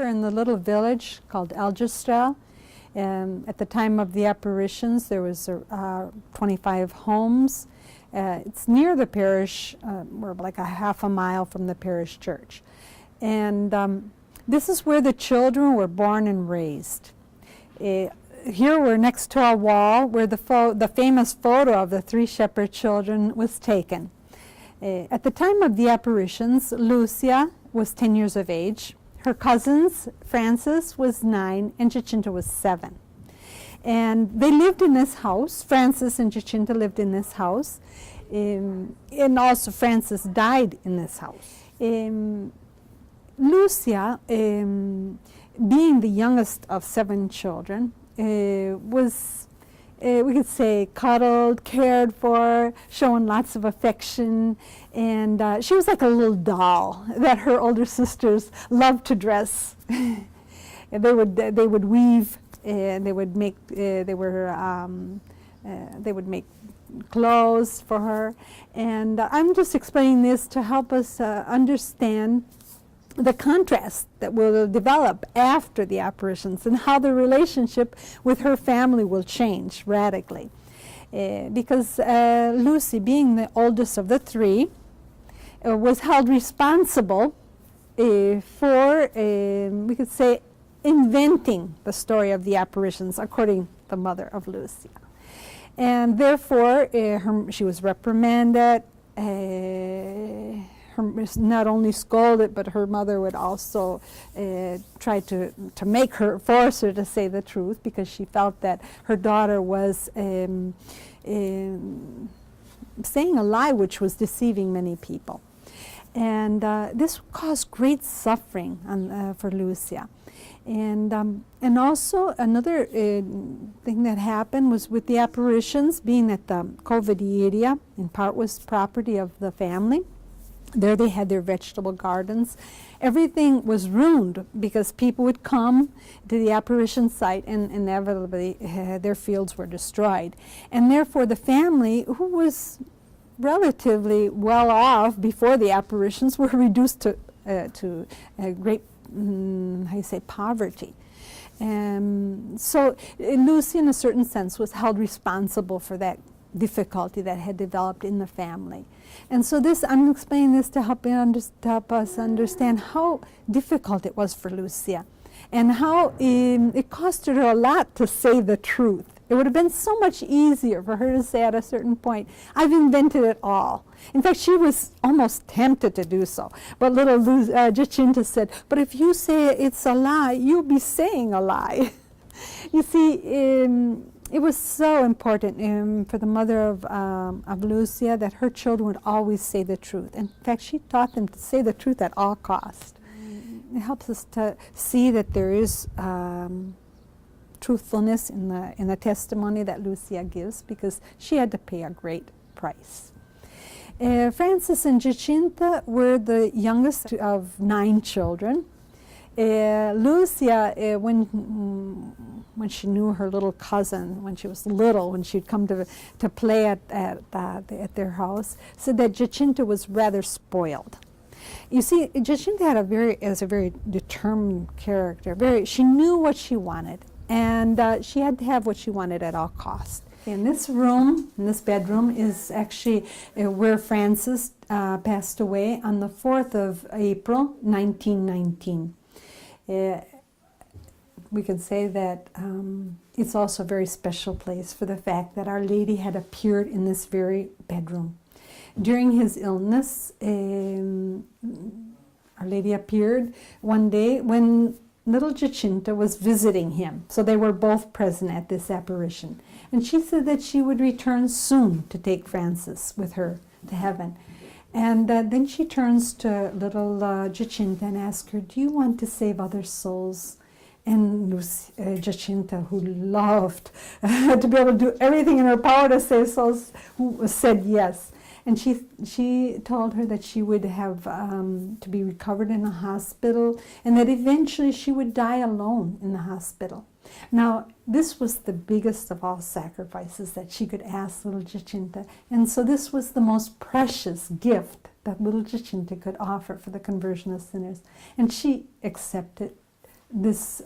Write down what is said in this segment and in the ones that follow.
in the little village called Algestrel. At the time of the apparitions, there was 25 homes. It's near the parish. We're like a half a mile from the parish church. And this is where the children were born and raised. Here we're next to a wall where the famous photo of the 3 shepherd children was taken. At the time of the apparitions, Lucia was 10 years of age. Her cousins, Francis, was 9, and Jacinta was 7. And they lived in this house. Francis and Jacinta lived in this house. And also Francis died in this house. Lucia, being the youngest of 7 children, was, we could say, cuddled, cared for, showing lots of affection, and she was like a little doll that her older sisters loved to dress. They would weave, and they would make clothes for her. And I'm just explaining this to help us understand the contrast that will develop after the apparitions and how the relationship with her family will change radically. Because Lucy, being the oldest of the 3, was held responsible for, we could say, inventing the story of the apparitions according to the mother of Lucia. And therefore, she was reprimanded, not only scolded, but her mother would also try to make her, force her to say the truth, because she felt that her daughter was saying a lie which was deceiving many people. And this caused great suffering for Lucia. And also another thing that happened was with the apparitions, being that the COVID area in part was property of the family. There they had their vegetable gardens. Everything was ruined because people would come to the apparition site and inevitably their fields were destroyed. And therefore the family, who was relatively well off before the apparitions, were reduced to great, how you say, poverty. So Lucy, in a certain sense, was held responsible for that difficulty that had developed in the family. And so this, I'm explaining this to help us understand how difficult it was for Lucia, and how it costed her a lot to say the truth. It would have been so much easier for her to say at a certain point, I've invented it all. In fact, she was almost tempted to do so. But little Jacinta said, but if you say it's a lie, you'll be saying a lie. You see, it was so important for the mother of Lucia that her children would always say the truth. In fact, she taught them to say the truth at all costs. It helps us to see that there is truthfulness in the testimony that Lucia gives, because she had to pay a great price. Francis and Jacinta were the youngest of 9 children. Lucia, when she knew her little cousin, when she was little, when she'd come to play at their house, said that Jacinta was rather spoiled. You see, Jacinta had a very determined character. She knew what she wanted, and she had to have what she wanted at all costs. In this room, in this bedroom, is actually where Francis passed away on the 4th of April, 1919. We can say that it's also a very special place for the fact that Our Lady had appeared in this very bedroom. During his illness, Our Lady appeared one day when little Jacinta was visiting him. So they were both present at this apparition. And she said that she would return soon to take Francis with her to heaven. And then she turns to little Jacinta and asks her, do you want to save other souls? And Jacinta, who loved to be able to do everything in her power to save souls, said yes. And she told her that she would have to be recovered in a hospital, and that eventually she would die alone in the hospital. Now, this was the biggest of all sacrifices that she could ask little Jacinta. And so this was the most precious gift that little Jacinta could offer for the conversion of sinners. And she accepted this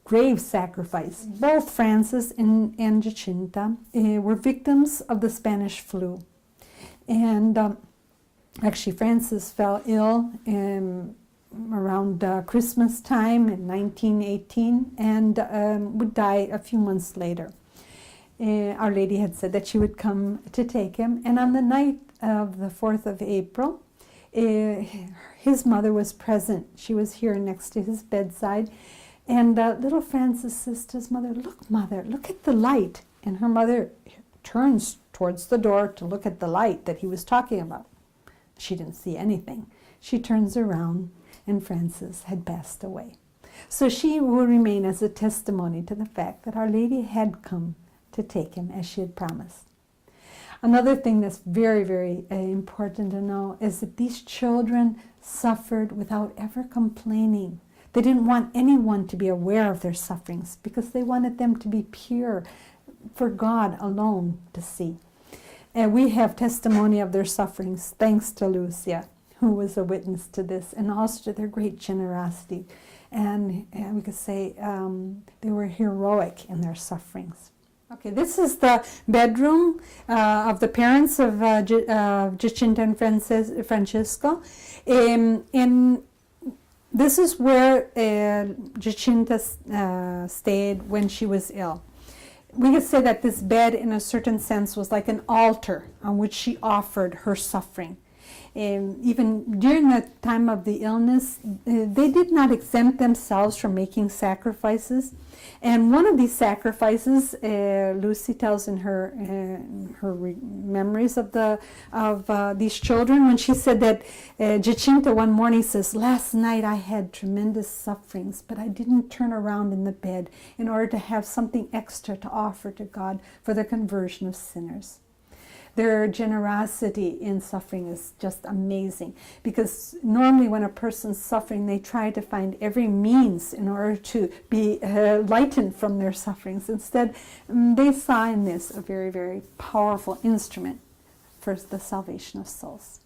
grave sacrifice. Both Francis and Jacinta were victims of the Spanish flu. And actually, Francis fell ill around Christmas time in 1918 and would die a few months later. Our Lady had said that she would come to take him, and on the night of the 4th of April, his mother was present. She was here next to his bedside, and little Francis says to his mother, Mother, look at the light." And her mother turns towards the door to look at the light that he was talking about. She didn't see anything. She turns around, and Francis had passed away. So she will remain as a testimony to the fact that Our Lady had come to take him as she had promised. Another thing that's very, very important to know is that these children suffered without ever complaining. They didn't want anyone to be aware of their sufferings because they wanted them to be pure for God alone to see. And we have testimony of their sufferings thanks to Lucia, who was a witness to this, and also to their great generosity. And we could say they were heroic in their sufferings. Okay, this is the bedroom of the parents of Jacinta and Francisco. And this is where Jacinta stayed when she was ill. We could say that this bed, in a certain sense, was like an altar on which she offered her suffering. Even during the time of the illness, they did not exempt themselves from making sacrifices. And one of these sacrifices, Lucy tells in her memories of these children, when she said that Jacinta one morning says, "Last night I had tremendous sufferings, but I didn't turn around in the bed in order to have something extra to offer to God for the conversion of sinners." Their generosity in suffering is just amazing, because normally when a person's suffering, they try to find every means in order to be lightened from their sufferings. Instead, they saw in this a very, very powerful instrument for the salvation of souls.